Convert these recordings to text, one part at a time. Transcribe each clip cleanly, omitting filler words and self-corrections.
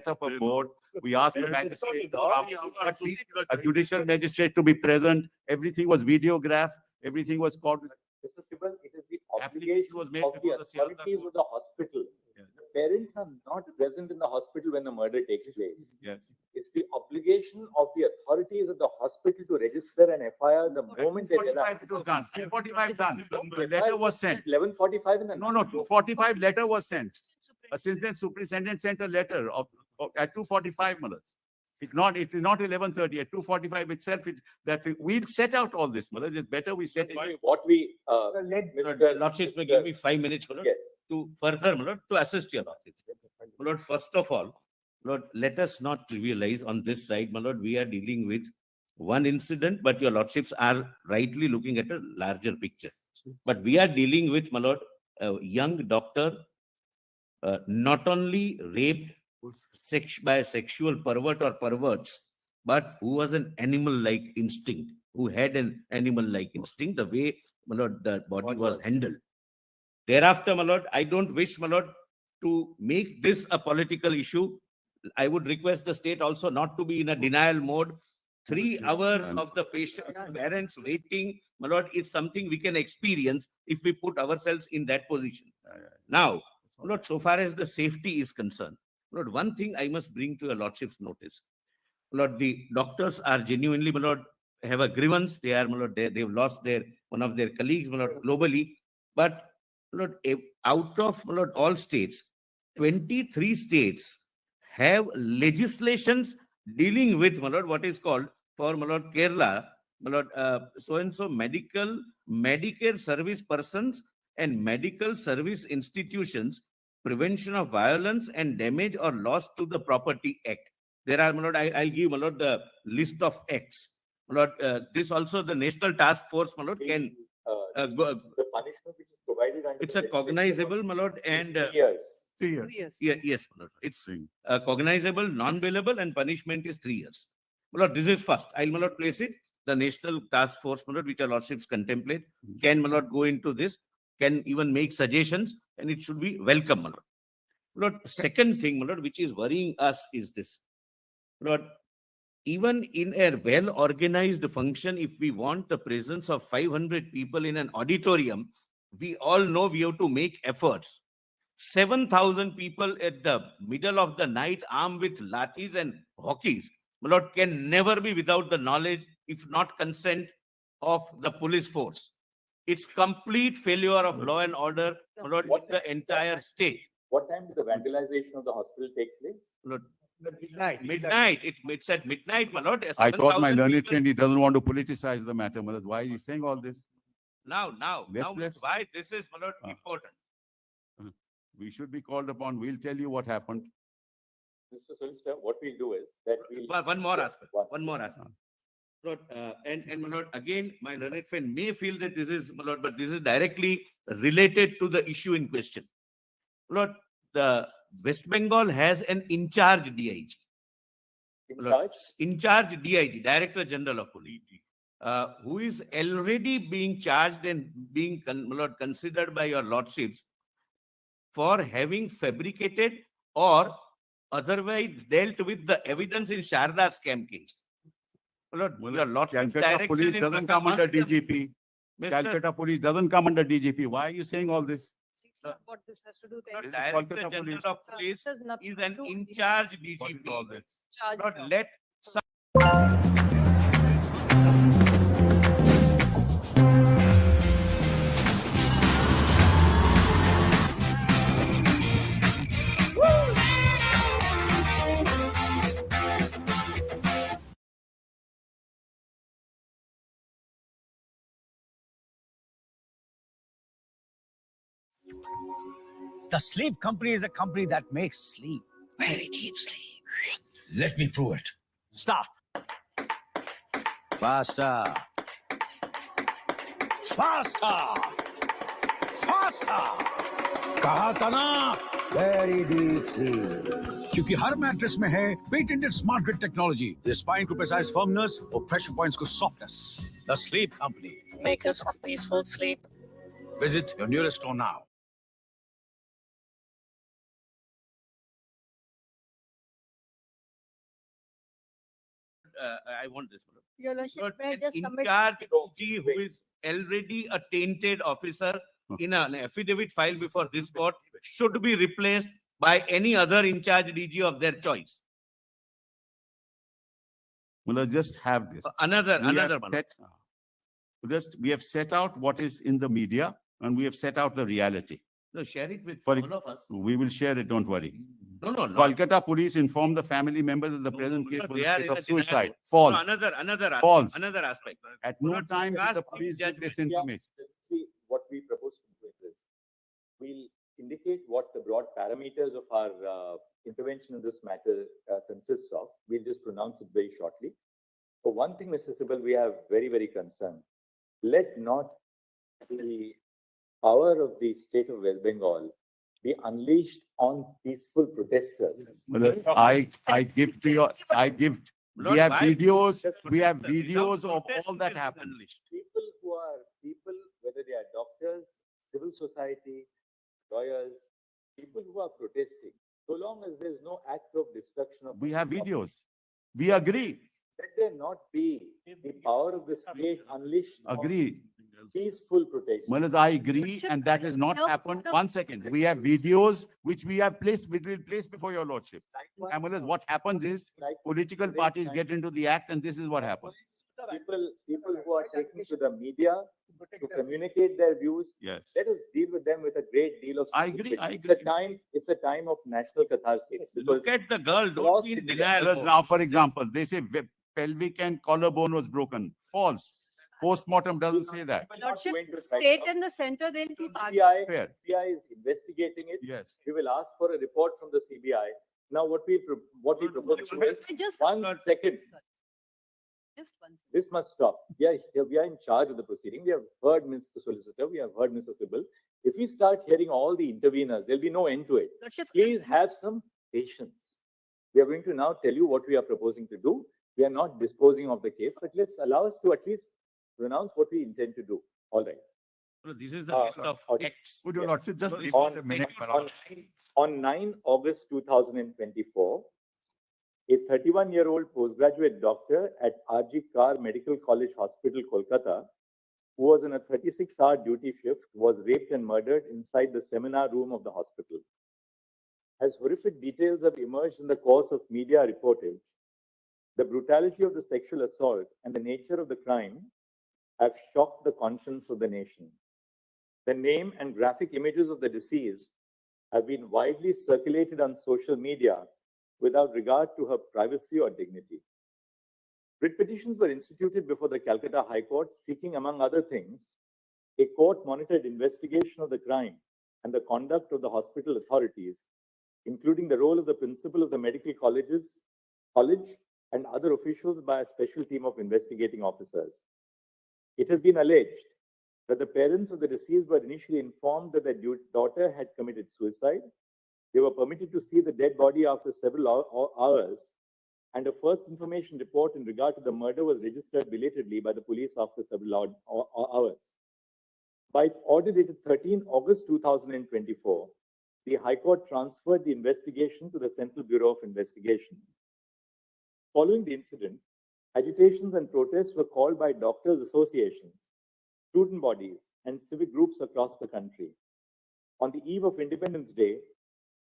set up a board. We asked the magistrate to come, a judicial magistrate to be present. Everything was videographed. Everything was called. Mr. Sibal, it is the Application obligation was of made the before the Sialkot authorities court. of the hospital. Yeah. The parents are not present in the hospital when the murder takes place. Yes. It's the obligation of the authorities of the hospital to register an FIR the moment they get 2:45 it was done. 2:45 done. The letter was sent. 11:45 in the No, no, 2:45 letter was sent. Assistant superintendent sent a letter at 2:45 minutes. It is not 11:30, at 2:45 itself, we'll set out all this, Malad. It's better we set it. What we, Mr. Lordships may give me 5 minutes, my lord, yes. to further, my lord, to assist your lordships. My lord, first of all, Lord, let us not trivialize on this side, my lord, we are dealing with one incident, but your lordships are rightly looking at a larger picture. But we are dealing with, my lord, a young doctor, not only raped by a sexual pervert or perverts, but who was an animal-like instinct, who had an animal-like instinct, the way, my lord, the body was handled. Thereafter, my lord, I don't wish, my lord, to make this a political issue. I would request the state also not to be in a denial mode. 3 hours of the patient, parents waiting, my lord, is something we can experience if we put ourselves in that position. Now, my lord, so far as the safety is concerned, my lord, one thing I must bring to your lordship's notice. My lord, the doctors are genuinely, my lord, have a grievance. They are, my lord, they've lost one of their colleagues, my lord, globally. But, my lord, out of, my lord, all states, 23 states have legislations dealing with, my lord, what is called for, my lord, Kerala, my lord, so-and-so Medicare service persons and medical service institutions, prevention of violence and damage or loss to the property act. There are, my lord, I'll give, my lord, the list of acts. My lord, this also the National Task Force, my lord, can go. The punishment which is provided under It's a cognizable, my lord, and 3 years. 3 years. yes, my lord. It's cognizable, non-bailable, and punishment is 3 years. My lord, this is first. I'll, my lord, place it. The National Task Force, my lord, which our lordships contemplate, can, my lord, go into this, can even make suggestions, and it should be welcome, my lord. My lord, second thing, my lord, which is worrying us is this. My lord, even in a well-organized function, if we want the presence of 500 people in an auditorium, we all know we have to make efforts. 7,000 people at the middle of the night armed with lathis and hockeys, my lord, can never be without the knowledge, if not consent, of the police force. It's complete failure of law and order, my lord, in the entire state. What time did the vandalization of the hospital take place? Lord, Midnight. It's at midnight, my lord. I thought my 7,000 learned people- friend, he doesn't want to politicize the matter, Malad. Why is he saying all this? Now, Let's- why this is, my lord, Ah. important. We should be called upon. We'll tell you what happened. Mr. Solicitor, what we'll do is that we'll. One more Yeah, aspect, one. one more aspect. Lord, and my lord, again, my learned friend may feel that this is, my lord, but this is directly related to the issue in question. Lord, the West Bengal has an in-charge DIG. In Lord, charge? in-charge DIG, Director General of Police, who is already being charged and being my lord, considered by your lordships for having fabricated or otherwise dealt with the evidence in Sharda scam case. My lord, your lordship's Calcutta direction police in doesn't come under Master- DGP. Mr. Calcutta police doesn't come under DGP. Why are you saying all this? What this has to do Lord, then. is Director Kolkata General police. of Police This has nothing is to an do with the in-charge What DGP. is all this? charge Lord, of- let The sleep company is a company that makes sleep. Very deep sleep. Let me prove it. Start. Faster. Faster. Faster. कहा था ना? Very deep sleep. क्योंकि हर mattress में है patented smart grid technology, the spine को precise firmness और pressure points को softness. The Sleep Company. Makers of peaceful sleep. Visit your nearest store now. I want this. my lord. Your Lordship, Lord, may I an just submit? in-charge DG who is already a tainted officer in an affidavit filed before this court should be replaced by any other in-charge DG of their choice. Well, just have this. Another, We have another one. we have set out what is in the media and we have set out the reality. No, share it with For- all of us. We will share it, don't worry. No, no, no. Kolkata police informed the family members that the No, present no, case no, was they a are case in of a denial suicide. mode. False. No, another False. aspect, another aspect. At Do no not time did cast the any police give judgment. this information. See, what we propose to do is, we'll indicate what the broad parameters of our intervention in this matter consists of. We'll just pronounce it very shortly. For one thing, Mr. Sibal, we are very, very concerned. Let not the power of the state of West Bengal be unleashed on peaceful protesters. Well, I give to your, we Lord, have why- videos, we have Without videos of protest, all it that is happened. unleashed. People, whether they are doctors, civil society, lawyers, people who are protesting, so long as there's no act of destruction of. We have public videos. We agree, Let there not be the power of the state unleashed. on agree. Peaceful protest. Manoj, I agree, and that has not happened. One second, we have videos which we have placed, we will place before your lordship. And Manoj, what happens is political parties get into the act and this is what happens. People who are taking to the media to communicate their views, Yes. let us deal with them with a great deal of. I agree, sympathy. I It's a time of national catharsis. because Look at the girl, don't Cross be in the- denial. Manoj, mode. now, for example, they say pelvic and collarbone was broken. False. Postmortem doesn't say that. We're not Lordship, going to right state now. and the center, they'll keep arguing. CBI Fair. CBI is investigating it. Yes. We will ask for a report from the CBI. Now, what we propose to do is, Just, one second, just one. second. this must stop. We are in charge of the proceeding. We have heard Mr. Solicitor, we have heard Mr. Sibal. If we start hearing all the interveners, there'll be no end to it. Lordship, Please have some patience. We are going to now tell you what we are proposing to do. We are not disposing of the case, but let's allow us to at least pronounce what we intend to do. All right. No, this is the Uh, list of okay. acts. Would your lordship just No, this pause is a minute? On 9 August 2024, a 31-year-old postgraduate doctor at RG Kar Medical College Hospital, Kolkata, who was in a 36-hour duty shift, was raped and murdered inside the seminar room of the hospital. As horrific details have emerged in the course of media reportage, the brutality of the sexual assault and the nature of the crime have shocked the conscience of the nation. The name and graphic images of the deceased have been widely circulated on social media without regard to her privacy or dignity. Writ petitions were instituted before the Calcutta High Court seeking, among other things, a court-monitored investigation of the crime and the conduct of the hospital authorities, including the role of the principal of the medical college and other officials by a special team of investigating officers. It has been alleged that the parents of the deceased were initially informed that their daughter had committed suicide. They were permitted to see the dead body after several hours, and a first information report in regard to the murder was registered belatedly by the police after several hours. By its order dated 13 August 2024, the High Court transferred the investigation to the Central Bureau of Investigation. Following the incident, agitations and protests were called by doctors' associations, student bodies, and civic groups across the country. On the eve of Independence Day,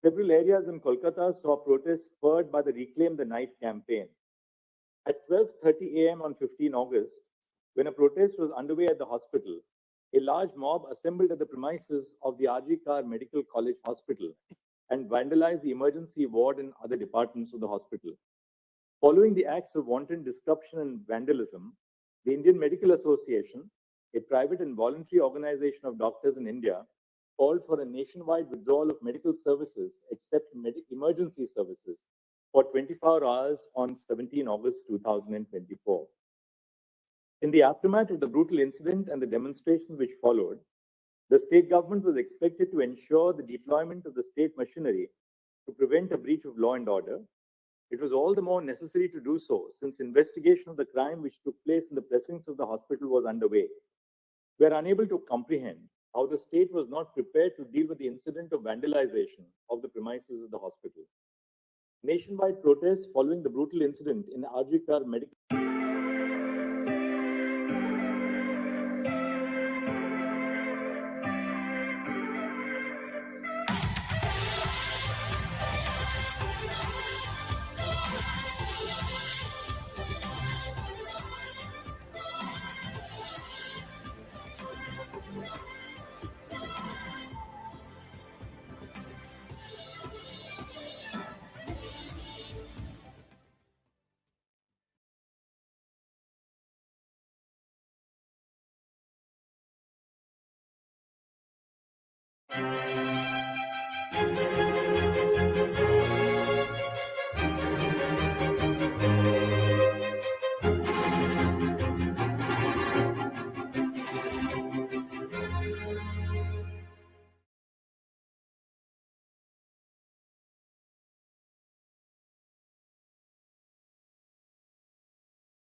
several areas in Kolkata saw protests spurred by the Reclaim the Knife campaign. At 12:30 a.m. on 15 August, when a protest was underway at the hospital, a large mob assembled at the premises of the RG Kar Medical College Hospital and vandalized the emergency ward and other departments of the hospital. Following the acts of wanton disruption and vandalism, the Indian Medical Association, a private and voluntary organization of doctors in India, called for a nationwide withdrawal of medical services except emergency services for 24 hours on 17 August 2024. In the aftermath of the brutal incident and the demonstrations which followed, the state government was expected to ensure the deployment of the state machinery to prevent a breach of law and order. It was all the more necessary to do so since investigation of the crime which took place in the precincts of the hospital was underway. We are unable to comprehend how the state was not prepared to deal with the incident of vandalization of the premises of the hospital. Nationwide protests following the brutal incident in RG Kar Medical.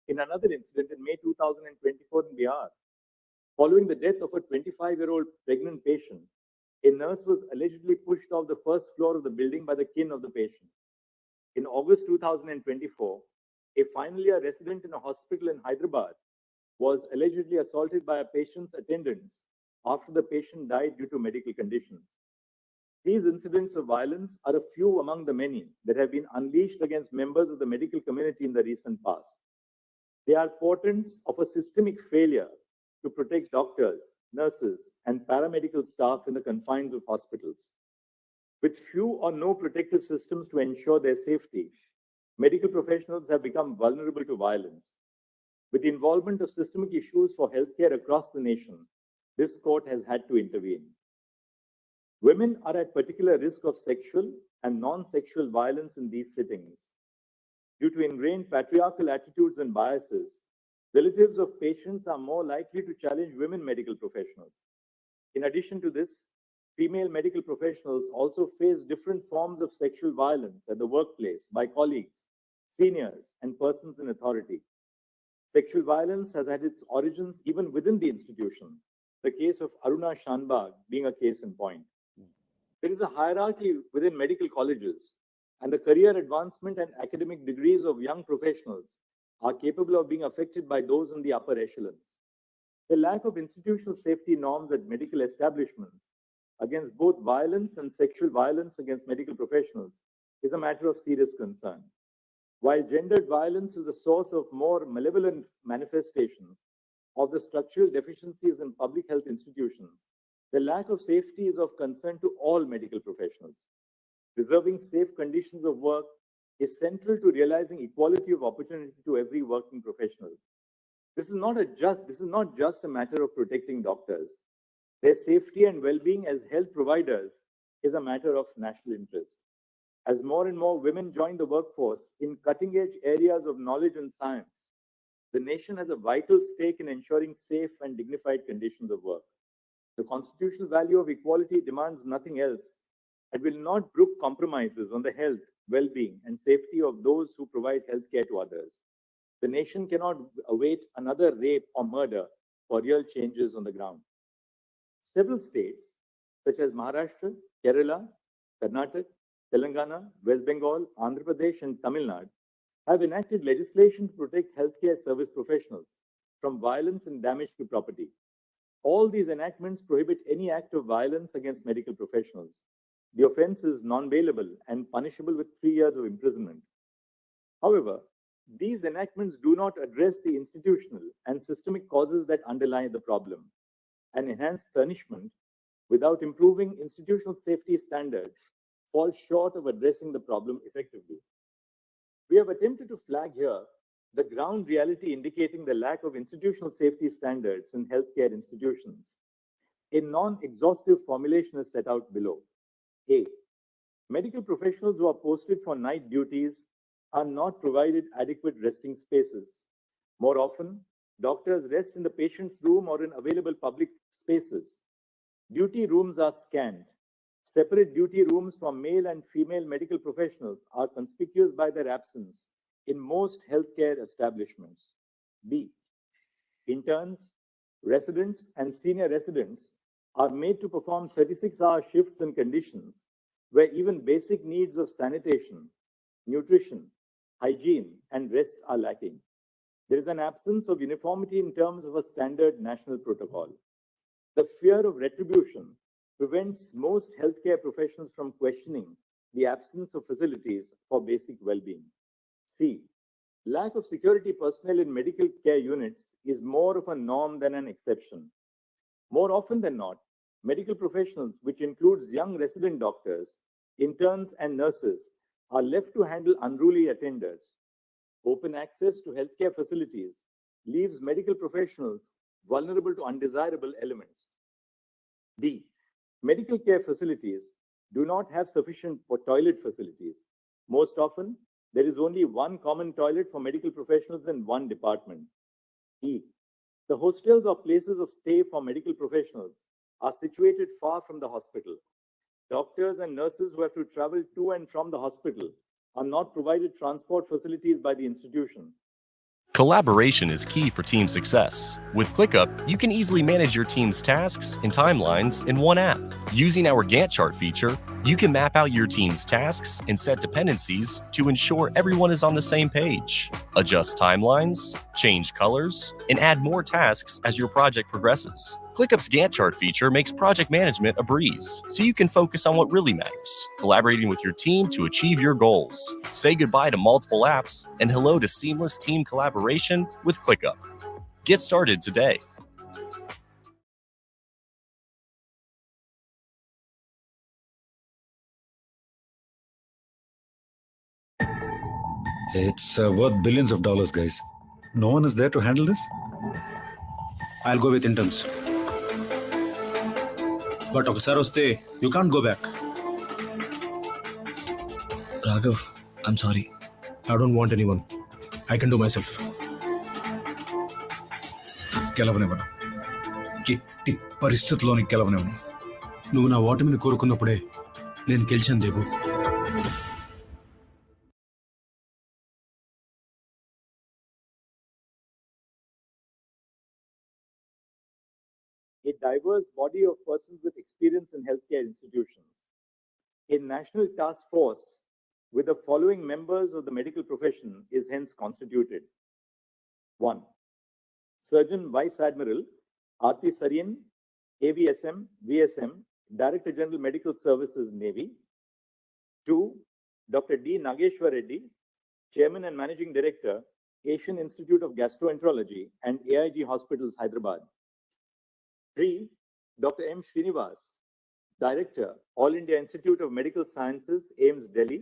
In another incident in May 2024 in Bihar, following the death of a 25-year-old pregnant patient, a nurse was allegedly pushed off the first floor of the building by the kin of the patient. In August 2024, a final year resident in a hospital in Hyderabad was allegedly assaulted by a patient's attendants after the patient died due to medical conditions. These incidents of violence are a few among the many that have been unleashed against members of the medical community in the recent past. They are portents of a systemic failure to protect doctors, nurses, and paramedical staff in the confines of hospitals. With few or no protective systems to ensure their safety, medical professionals have become vulnerable to violence. With the involvement of systemic issues for healthcare across the nation, this court has had to intervene. Women are at particular risk of sexual and non-sexual violence in these settings. Due to ingrained patriarchal attitudes and biases, relatives of patients are more likely to challenge women medical professionals. In addition to this, female medical professionals also face different forms of sexual violence at the workplace by colleagues, seniors, and persons in authority. Sexual violence has had its origins even within the institution, the case of Aruna Shanbag being a case in point. There is a hierarchy within medical colleges, and the career advancement and academic degrees of young professionals are capable of being affected by those in the upper echelons. The lack of institutional safety norms at medical establishments against both violence and sexual violence against medical professionals is a matter of serious concern. While gendered violence is the source of more malevolent manifestations of the structural deficiencies in public health institutions, the lack of safety is of concern to all medical professionals. Preserving safe conditions of work is central to realizing equality of opportunity to every working professional. This is not just a matter of protecting doctors. Their safety and well-being as health providers is a matter of national interest. As more and more women join the workforce in cutting-edge areas of knowledge and science, the nation has a vital stake in ensuring safe and dignified conditions of work. The constitutional value of equality demands nothing else and will not brook compromises on the health, well-being, and safety of those who provide healthcare to others. The nation cannot await another rape or murder for real changes on the ground. Several states, such as Maharashtra, Kerala, Karnataka, Telangana, West Bengal, Andhra Pradesh, and Tamil Nadu, have enacted legislation to protect healthcare service professionals from violence and damage to property. All these enactments prohibit any act of violence against medical professionals. The offense is non-bailable and punishable with 3 years of imprisonment. However, these enactments do not address the institutional and systemic causes that underlie the problem, and enhanced punishment without improving institutional safety standards falls short of addressing the problem effectively. We have attempted to flag here the ground reality indicating the lack of institutional safety standards in healthcare institutions. A non-exhaustive formulation is set out below. A. Medical professionals who are posted for night duties are not provided adequate resting spaces. More often, doctors rest in the patient's room or in available public spaces. Duty rooms are scant. Separate duty rooms for male and female medical professionals are conspicuous by their absence in most healthcare establishments. B. Interns, residents, and senior residents are made to perform 36-hour shifts in conditions where even basic needs of sanitation, nutrition, hygiene, and rest are lacking. There is an absence of uniformity in terms of a standard national protocol. The fear of retribution prevents most healthcare professionals from questioning the absence of facilities for basic well-being. C. Lack of security personnel in medical care units is more of a norm than an exception. More often than not, medical professionals, which includes young resident doctors, interns, and nurses, are left to handle unruly attenders. Open access to healthcare facilities leaves medical professionals vulnerable to undesirable elements. D. Medical care facilities do not have sufficient toilet facilities. Most often, there is only one common toilet for medical professionals in one department. E. The hostels or places of stay for medical professionals are situated far from the hospital. Doctors and nurses who have to travel to and from the hospital are not provided transport facilities by the institution. Collaboration is key for team success. With ClickUp, you can easily manage your team's tasks and timelines in one app. Using our Gantt chart feature, you can map out your team's tasks and set dependencies to ensure everyone is on the same page. Adjust timelines, change colors, and add more tasks as your project progresses. ClickUp's Gantt chart feature makes project management a breeze, so you can focus on what really matters, collaborating with your team to achieve your goals. Say goodbye to multiple apps and hello to seamless team collaboration with ClickUp. Get started today. It's worth billions of dollars, guys. No one is there to handle this? I'll go with interns. But ఒకసారి వస్తే you can't go back. Raghav, I'm sorry. I don't want anyone. I can do myself. గెలవనివ్వను. ఎట్టి పరిస్థితుల్లోని గెలవనివ్వను. నువ్వు నా ఓటమిని కోరుకున్నప్పుడే నేను గెలిచాను దేవు. A diverse body of persons with experience in healthcare institutions. A national task force with the following members of the medical profession is hence constituted. 1. Surgeon Vice Admiral Aarti Saryan, AVSM, VSM, Director General Medical Services, Navy. 2. Dr. D. Nageshwar Reddy, Chairman and Managing Director, Asian Institute of Gastroenterology and AIG Hospitals, Hyderabad. 3. Dr. M. Srinivas, Director, All India Institute of Medical Sciences, AIIMS, Delhi.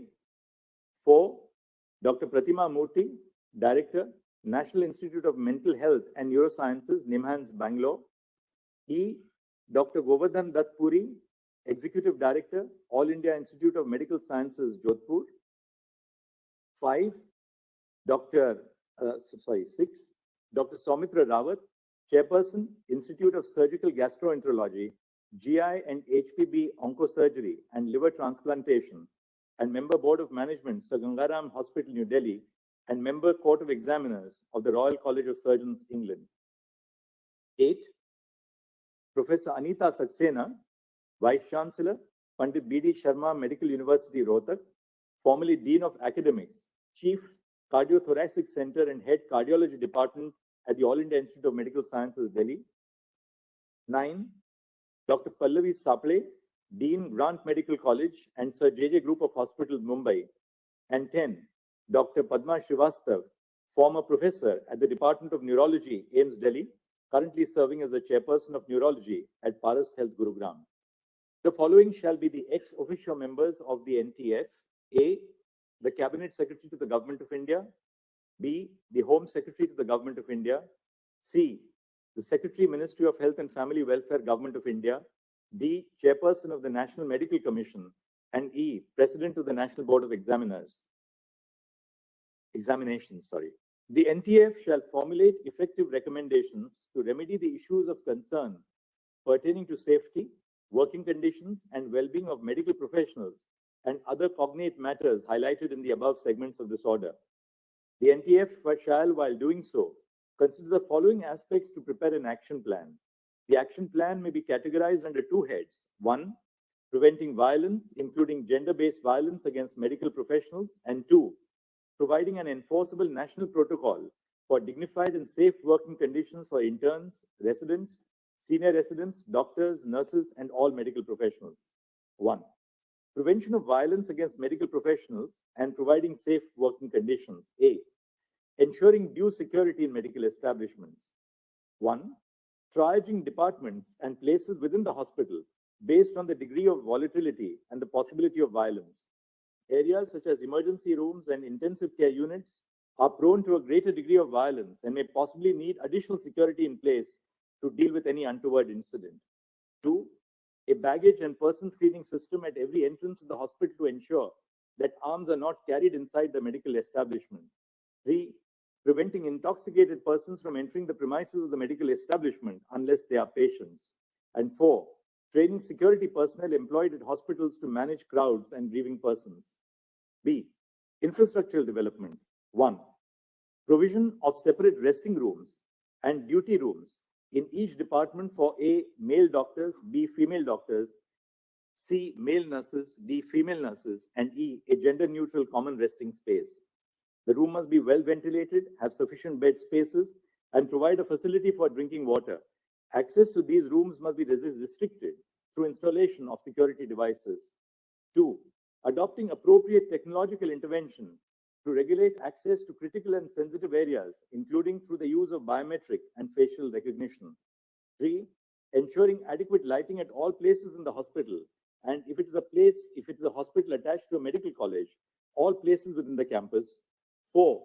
4. Dr. Pratima Murthy, Director, National Institute of Mental Health and Neurosciences, NIMHANS, Bangalore. E. Dr. Govardhan Dutt Puri, Executive Director, All India Institute of Medical Sciences, Jodhpur. 5. 6. Dr. Soumitra Rawat, Chairperson, Institute of Surgical Gastroenterology, GI and HPB Oncosurgery and Liver Transplantation, and Member Board of Management, Sir Gangaram Hospital, New Delhi, and Member Court of Examiners of the Royal College of Surgeons, England. 8. Professor Anita Saxena, Vice Chancellor, Pandit B.D. Sharma Medical University, Rohtak, formerly Dean of Academics, Chief Cardiothoracic Center and Head Cardiology Department at the All India Institute of Medical Sciences, Delhi. 9. Dr. Pallavi Saple, Dean, Grant Medical College and Sir J.J. Group of Hospitals, Mumbai. And 10. Dr. Padma Srivastav, former professor at the Department of Neurology, AIIMS, Delhi, currently serving as the Chairperson of Neurology at Paras Health, Gurugram. The following shall be the ex officio members of the NTF. A. The Cabinet Secretary to the Government of India. B. The Home Secretary to the Government of India. C. The Secretary, Ministry of Health and Family Welfare, Government of India. D. Chairperson of the National Medical Commission. And E. President of the National Board of Examinations. The NTF shall formulate effective recommendations to remedy the issues of concern pertaining to safety, working conditions, and well-being of medical professionals and other cognate matters highlighted in the above segments of this order. The NTF shall, while doing so, consider the following aspects to prepare an action plan. The action plan may be categorized under two heads. 1. preventing violence, including gender-based violence against medical professionals, and 2, providing an enforceable national protocol for dignified and safe working conditions for interns, residents, senior residents, doctors, nurses, and all medical professionals. 1. Prevention of violence against medical professionals and providing safe working conditions. A. Ensuring due security in medical establishments. 1. Triaging departments and places within the hospital based on the degree of volatility and the possibility of violence. Areas such as emergency rooms and intensive care units are prone to a greater degree of violence and may possibly need additional security in place to deal with any untoward incident. 2. A baggage and person screening system at every entrance of the hospital to ensure that arms are not carried inside the medical establishment. 3. Preventing intoxicated persons from entering the premises of the medical establishment unless they are patients. And 4. Training security personnel employed at hospitals to manage crowds and grieving persons. B. Infrastructural development. 1. Provision of separate resting rooms and duty rooms in each department for A. Male doctors, B. Female doctors, C. Male nurses, D. Female nurses, and E. A gender-neutral common resting space. The room must be well ventilated, have sufficient bed spaces, and provide a facility for drinking water. Access to these rooms must be restricted through installation of security devices. 2. Adopting appropriate technological intervention to regulate access to critical and sensitive areas, including through the use of biometric and facial recognition. 3. Ensuring adequate lighting at all places in the hospital, and if it is a hospital attached to a medical college, all places within the campus. 4.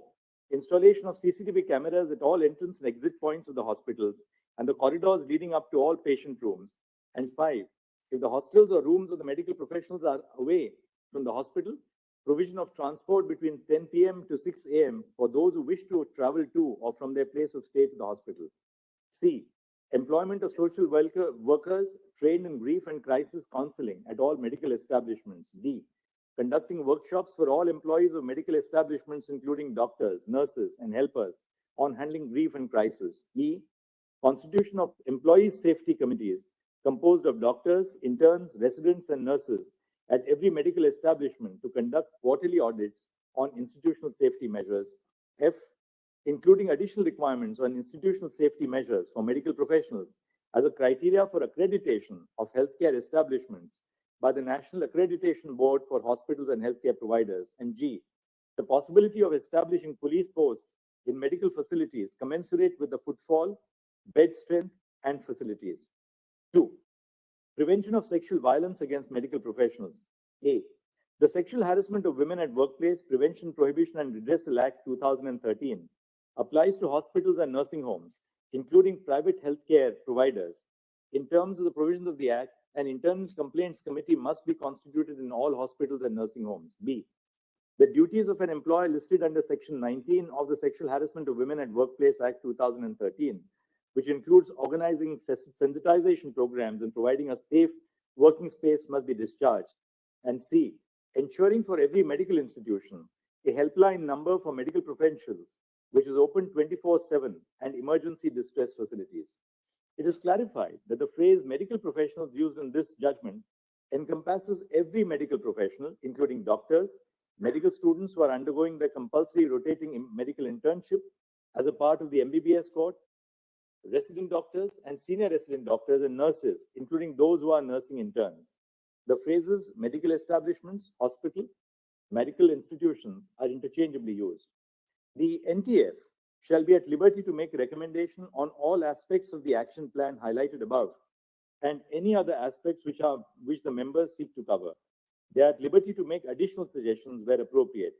Installation of CCTV cameras at all entrance and exit points of the hospitals and the corridors leading up to all patient rooms. And 5. If the hostels or rooms of the medical professionals are away from the hospital, provision of transport between 10 p.m. to 6 a.m. for those who wish to travel to or from their place of stay to the hospital. C. Employment of social workers trained in grief and crisis counseling at all medical establishments. D. Conducting workshops for all employees of medical establishments, including doctors, nurses, and helpers, on handling grief and crisis. E. Constitution of employee safety committees composed of doctors, interns, residents, and nurses at every medical establishment to conduct quarterly audits on institutional safety measures. F. Including additional requirements on institutional safety measures for medical professionals as a criteria for accreditation of healthcare establishments by the National Accreditation Board for Hospitals and Healthcare Providers. And G. The possibility of establishing police posts in medical facilities commensurate with the footfall, bed strength, and facilities. 2. Prevention of sexual violence against medical professionals. A. The Sexual Harassment of Women at Workplace Prevention, Prohibition and Redressal Act 2013 applies to hospitals and nursing homes, including private healthcare providers. In terms of the provisions of the Act, an internal complaints committee must be constituted in all hospitals and nursing homes. B. The duties of an employer listed under Section 19 of the Sexual Harassment of Women at Workplace Act 2013, which includes organizing sensitization programs and providing a safe working space, must be discharged. And C. Ensuring for every medical institution a helpline number for medical professionals, which is open 24/7, and emergency distress facilities. It is clarified that the phrase medical professionals used in this judgment encompasses every medical professional, including doctors, medical students who are undergoing their compulsory rotating medical internship as a part of the MBBS course, resident doctors and senior resident doctors, and nurses, including those who are nursing interns. The phrases medical establishments, hospital, medical institutions are interchangeably used. The NTF shall be at liberty to make recommendation on all aspects of the action plan highlighted above and any other aspects which the members seek to cover. They are at liberty to make additional suggestions where appropriate.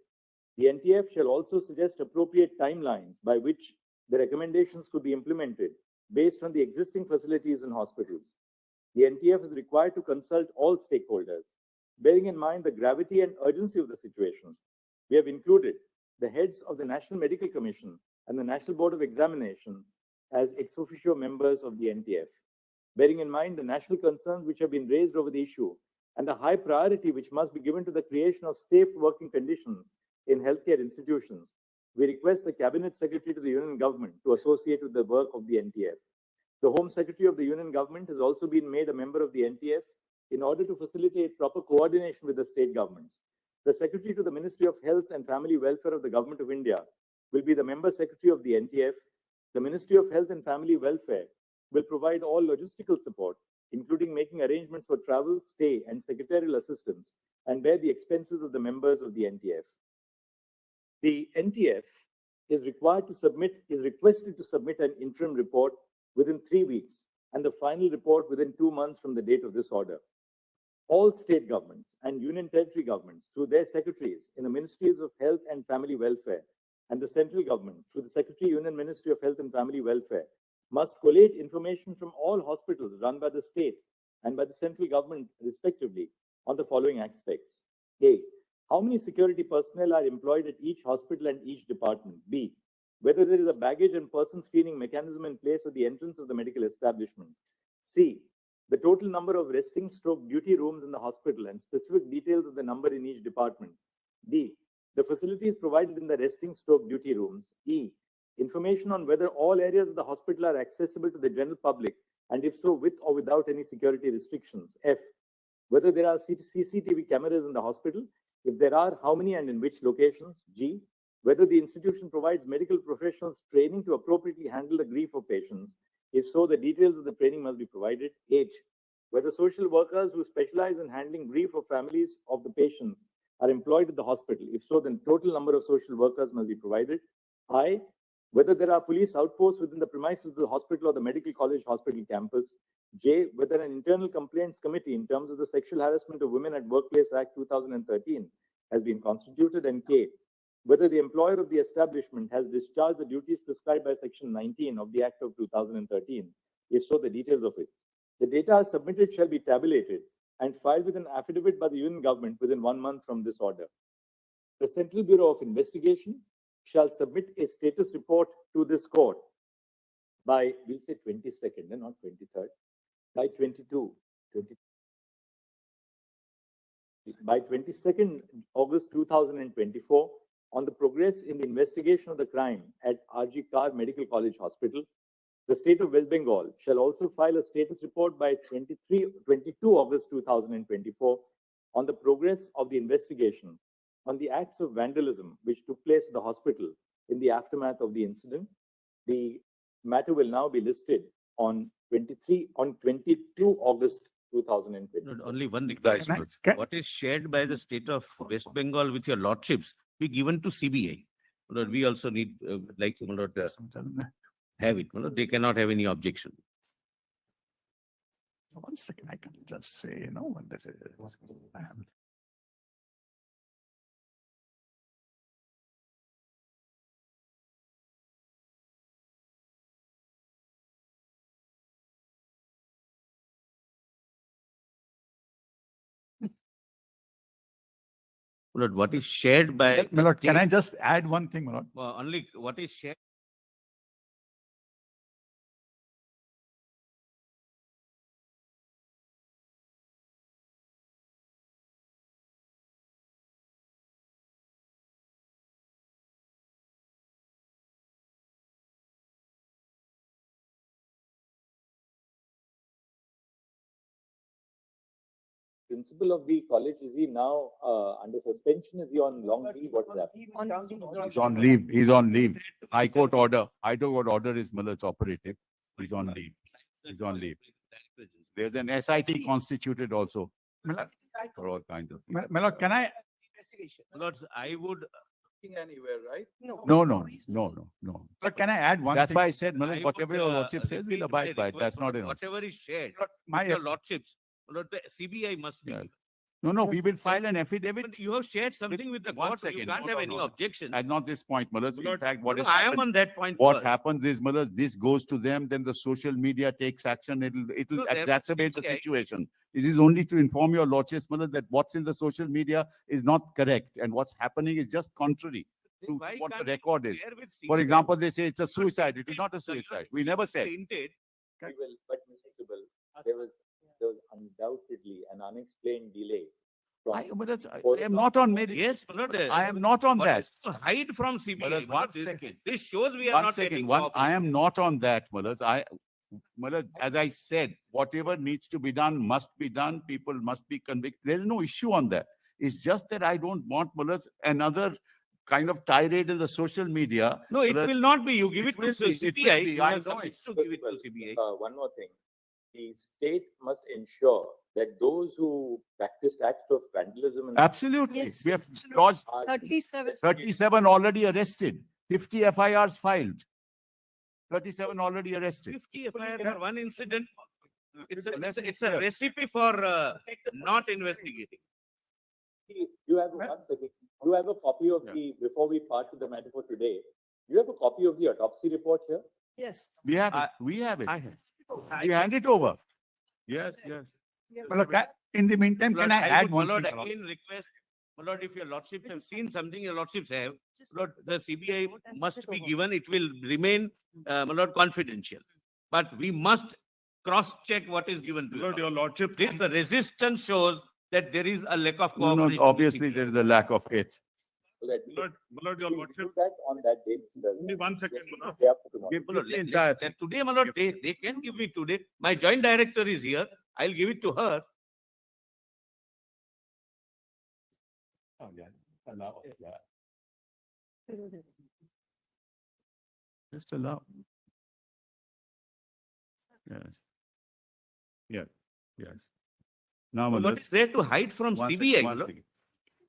The NTF shall also suggest appropriate timelines by which the recommendations could be implemented based on the existing facilities and hospitals. The NTF is required to consult all stakeholders. Bearing in mind the gravity and urgency of the situation, we have included the heads of the National Medical Commission and the National Board of Examinations as ex officio members of the NTF. Bearing in mind the national concerns which have been raised over the issue and the high priority which must be given to the creation of safe working conditions in healthcare institutions, we request the Cabinet Secretary to the Union Government to associate with the work of the NTF. The Home Secretary of the Union Government has also been made a member of the NTF in order to facilitate proper coordination with the state governments. The Secretary to the Ministry of Health and Family Welfare of the Government of India will be the Member Secretary of the NTF. The Ministry of Health and Family Welfare will provide all logistical support, including making arrangements for travel, stay, and secretarial assistance, and bear the expenses of the members of the NTF. The NTF is requested to submit an interim report within 3 weeks and the final report within 2 months from the date of this order. All state governments and union territory governments, through their secretaries in the Ministries of Health and Family Welfare, and the central government, through the Secretary Union Ministry of Health and Family Welfare, must collate information from all hospitals run by the state and by the central government, respectively, on the following aspects. A, how many security personnel are employed at each hospital and each department? B, whether there is a baggage and person screening mechanism in place at the entrance of the medical establishment. C, the total number of resting stroke duty rooms in the hospital and specific details of the number in each department. D, the facilities provided in the resting stroke duty rooms. E, information on whether all areas of the hospital are accessible to the general public, and if so, with or without any security restrictions. F, whether there are CCTV cameras in the hospital. If there are, how many and in which locations? G, whether the institution provides medical professionals training to appropriately handle the grief of patients. If so, the details of the training must be provided. H, whether social workers who specialize in handling grief of families of the patients are employed at the hospital. If so, then total number of social workers must be provided. I, whether there are police outposts within the premises of the hospital or the medical college hospital campus. J, whether an internal complaints committee in terms of the Sexual Harassment of Women at Workplace Act 2013 has been constituted. And K, whether the employer of the establishment has discharged the duties prescribed by Section 19 of the Act of 2013. If so, the details of it. The data submitted shall be tabulated and filed with an affidavit by the Union Government within 1 month from this order. The Central Bureau of Investigation shall submit a status report to this court by, we'll say 22nd and not 23rd, by 22nd August 2024 on the progress in the investigation of the crime at RG Kar Medical College Hospital. The state of West Bengal shall also file a status report by 22 August 2024 on the progress of the investigation on the acts of vandalism which took place at the hospital in the aftermath of the incident. The matter will now be listed on 22 August 2020. Only one request. What is shared by the state of West Bengal with your lordships be given to CBI. Lord, we also need, have it. Lord, they cannot have any objection. 1 second, I can just say, what that is. Lord, what is shared by. My lord, can I just add one thing, my lord? Only what is shared. Principal of the college, is he now under suspension? Is he on long leave? What is that? He's on leave. He's on leave. High Court order is Miller's operative. He's on leave. He's on leave. There's an SIT constituted also for all kinds of things. My lord, can I? Lords, I would. Anywhere, right? No. But can I add one That's thing? why I said, I Miller, whatever would, your lordship says, repeat we'll my abide by it. request, That's not Lord, enough. whatever is shared, My, your lordships, Lord, the CBI must be. Yeah. No, we will file an affidavit. But you have shared something with the One court, you second. can't Hold have on, any hold on. objection. At not this point, Miller. In Lord, fact, what no, is I am happened, on that point. what first. happens is, Miller, this goes to them, then the social media takes action. It'll No, they have exacerbate the CBI. situation. It is only to inform your lordships, Miller, that what's in the social media is not correct. And what's happening is just contrary to Why what the can't we record is. share with For CBI? example, they say it's a But suicide. It is it- not a the suicide. lordships We never said. hinted. We will, but Mr. Sibal, there was undoubtedly an unexplained delay. I am not on medical. Yes, Lord, I am not on what that. is to hide from CBI. Miller, Lord, one this- second. This shows we are One not second, getting I cooperation. am not on that, Miller. Malad, as I said, whatever needs to be done must be done. People must be convicted. There's no issue on that. It's just that I don't want, Malad, another kind of tirade in the social media. No, it Malad, will not be. You give it will to be, it will CBI. be. You I are know supposed it. to give it to CBI. One more thing. The state must ensure that those who practice acts of vandalism and Absolutely. Yes. We have lodged are 37. 37 already arrested, 50 FIRs filed. 37 already arrested. 50 FIR for one incident. It's Let's be it's a clear. recipe for not investigating. You have, one second, you have a copy of Yeah. before we part to the matter for today, you have a copy of the autopsy report here? Yes. We have it. I- We have it. I have. We hand it over. Yes, yes. In the meantime, My can lord, I add would, one my lord, thing? again request, my lord, if your lordships have seen something, your lordships have, my lord, the CBI must be given, it will remain, my lord, confidential. But we must cross-check what is given to you. Your lordship. This, the resistance shows that there is a lack of No, cooperation. no, with obviously CBI. there is a lack of faith. So that Your we will do that on that day, Mr. Only 1 second, Yes, my lord. day after tomorrow. Give My lord, the let- entire let- thing. today, my lord, they can give me today. My joint director is here. I'll give it to her. Oh, yeah. Allow, yeah. Just allow. Yes. Yeah, yes. Now, my What lord, is there to hide from one CBI, second, my one lord? second.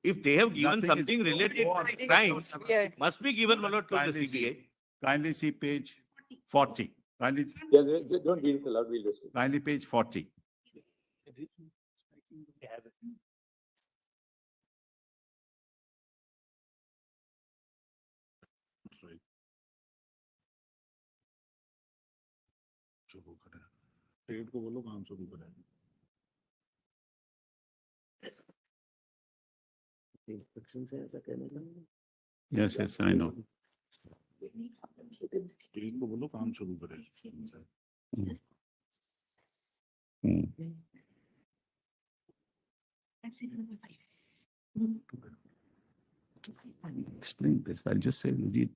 If they have given Nothing is- something related to crimes, Yeah. must be given, my lord, to the Kindly see. CBI. Kindly see page 40. Kindly, Don't read it aloud, we'll just. kindly page 40. पेट को बोलो काम शुरू करें. Yes, yes, I know. पेट को बोलो काम शुरू करें. Hmm. Explain this. I'll just say, read.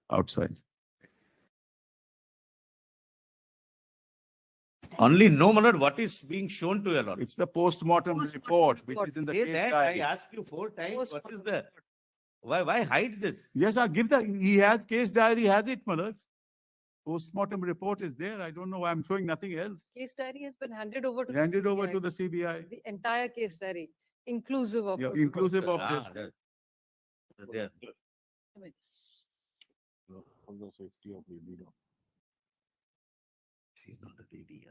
Outside. Only know, my lord, what is being shown to your lord. It's the postmortem report, which is in the Say case that, I diary. asked you 4 times, what is the, why hide this? Yes, I'll give he has case diary, has it, Malad? Postmortem report is there. I don't know why I'm showing nothing else. Case diary has been handed over to. the Handed over CBI. to the CBI, The entire case diary, inclusive of. yeah, protocol. inclusive of Ah, this. there. For the safety of baby. She's not a lady.